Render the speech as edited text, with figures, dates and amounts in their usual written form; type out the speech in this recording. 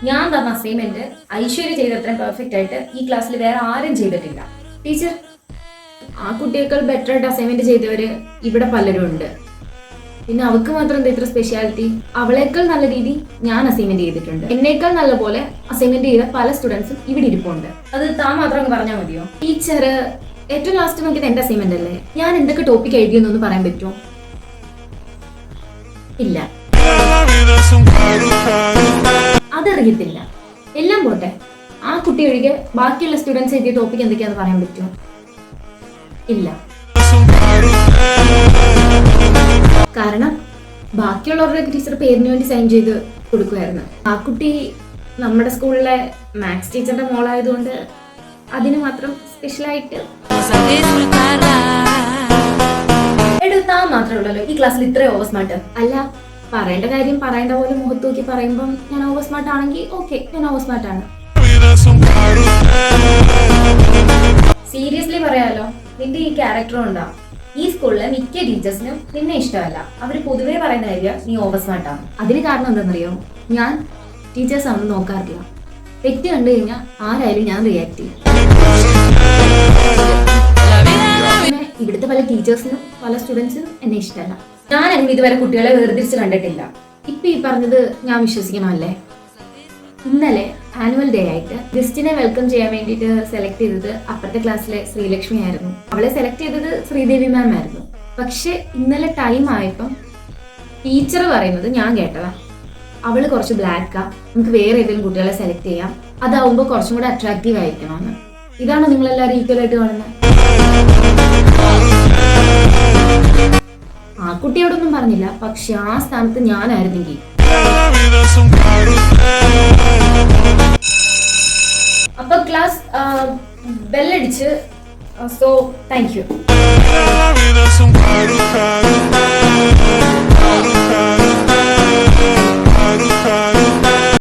ഞാൻ തന്ന assignment Aishwarya ചെയ്തത്രയും perfect ആയിട്ട് ഈ ക്ലാസ്സിൽ വേറെ ആരും ചെയ്തിട്ടില്ല. ടീച്ചർ, ആ കുട്ടിയേക്കാൾ ബെറ്റർ ആയിട്ട് അസൈൻമെന്റ് ചെയ്തവര് ഇവിടെ പലരും ഉണ്ട്. പിന്നെ അവൾക്ക് മാത്രം എന്താ ഇത്ര സ്പെഷ്യാലിറ്റി? അവളേക്കാൾ നല്ല രീതി ഞാൻ അസൈൻമെന്റ് ചെയ്തിട്ടുണ്ട്. എന്നേക്കാൾ നല്ല പോലെ അസൈൻമെന്റ് ചെയ്ത പല സ്റ്റുഡൻസും ഇവിടെ ഇരിപ്പുണ്ട്. അത് താൻ മാത്രം അങ്ങ് പറഞ്ഞാൽ മതിയോ? ടീച്ചർ, ഏറ്റവും ലാസ്റ്റ് നോക്കിയത് എന്റെ അസൈൻമെന്റ് അല്ലേ? ഞാൻ എന്തൊക്കെ ടോപ്പിക് എഴുതിയെന്നൊന്ന് പറയാൻ പറ്റുമോ? ഇല്ല, അതറിയത്തില്ല. എല്ലാം പോട്ടെ, ആ കുട്ടി ഒഴികെ ബാക്കിയുള്ള സ്റ്റുഡൻസ് എഴുതിയ ടോപ്പിക് എന്തൊക്കെയാന്ന് പറയാൻ പറ്റുമോ? ഇല്ല. കാരണം ബാക്കിയുള്ളവരുടെ ടീച്ചർ പേരിന് വേണ്ടി സൈൻ ചെയ്ത് കൊടുക്കുമായിരുന്നു. ആ കുട്ടി നമ്മുടെ സ്കൂളിലെ മാത്സ് ടീച്ചറിന്റെ മോളായതുകൊണ്ട് അതിന് മാത്രം സ്പെഷ്യലായിട്ട് എടുത്താൽ മാത്രമേ ഉള്ളല്ലോ ഈ ക്ലാസ്സിൽ ഇത്രയും ഓവർ സ്മാർട്ട്. അല്ല, പറയേണ്ട കാര്യം പറയേണ്ട പോലെ മുഖത്ത് നോക്കി പറയുമ്പം ഞാൻ ഓവർ സ്മാർട്ട് ആണെങ്കിൽ ഓക്കെ, ഞാൻ ഓവർ സ്മാർട്ട് ആണ്. സീരിയസ്ലി പറയാലോ, നിന്റെ ഈ ക്യാരക്ടറും ഉണ്ടാവും. ഈ സ്കൂളിലെ മിക്ക ടീച്ചേഴ്സിനും നിന്നെ ഇഷ്ടമല്ല. അവർ പൊതുവേ പറയുന്ന കാര്യം നീ ഓവർ സ്മാർട്ട് ആണ്. അതിന് കാരണം എന്താണെന്നറിയോ? ഞാൻ ടീച്ചേഴ്സ് ആണെന്ന് നോക്കാറില്ല. തെറ്റ് കണ്ടു കഴിഞ്ഞാൽ ആരായാലും ഞാൻ റിയാക്ട് ചെയ്യും. പിന്നെ ഇവിടുത്തെ പല ടീച്ചേഴ്സിനും പല സ്റ്റുഡൻസിനും എന്നെ ഇഷ്ടമല്ല. ഞാൻ അങ്ങനെ ഇതുവരെ കുട്ടികളെ വേർതിരിച്ച് കണ്ടിട്ടില്ല. ഇപ്പൊ ഈ പറഞ്ഞത് ഞാൻ വിശ്വസിക്കണമല്ലേ? ഇന്നലെ ആനുവൽ ഡേ ആയിട്ട് ഗസ്റ്റിനെ വെൽക്കം ചെയ്യാൻ വേണ്ടിയിട്ട് സെലക്ട് ചെയ്തത് അപ്പുറത്തെ ക്ലാസ്സിലെ ശ്രീലക്ഷ്മി ആയിരുന്നു. അവളെ സെലക്ട് ചെയ്തത് ശ്രീദേവി മാം ആയിരുന്നു. പക്ഷെ ഇന്നലെ ടൈം ആയപ്പം ടീച്ചർ പറയുന്നത് ഞാൻ കേട്ടതാ, അവള് കുറച്ച് ബ്ലാക്കാ, നമുക്ക് വേറെ ഏതെങ്കിലും കുട്ടികളെ സെലക്ട് ചെയ്യാം, അതാവുമ്പോൾ കുറച്ചും കൂടെ അട്രാക്റ്റീവ് ആയിരിക്കണമെന്ന്. ഇതാണോ നിങ്ങളെല്ലാവരും ഈക്വൽ ആയിട്ട് കാണുന്നത്? ആ കുട്ടിയോടൊന്നും പറഞ്ഞില്ല, പക്ഷെ ആ സ്ഥാനത്ത് ഞാനായിരുന്നെങ്കിൽ. അപ്പൊ ക്ലാസ് ബെല്ലടിച്ച്. So thank U.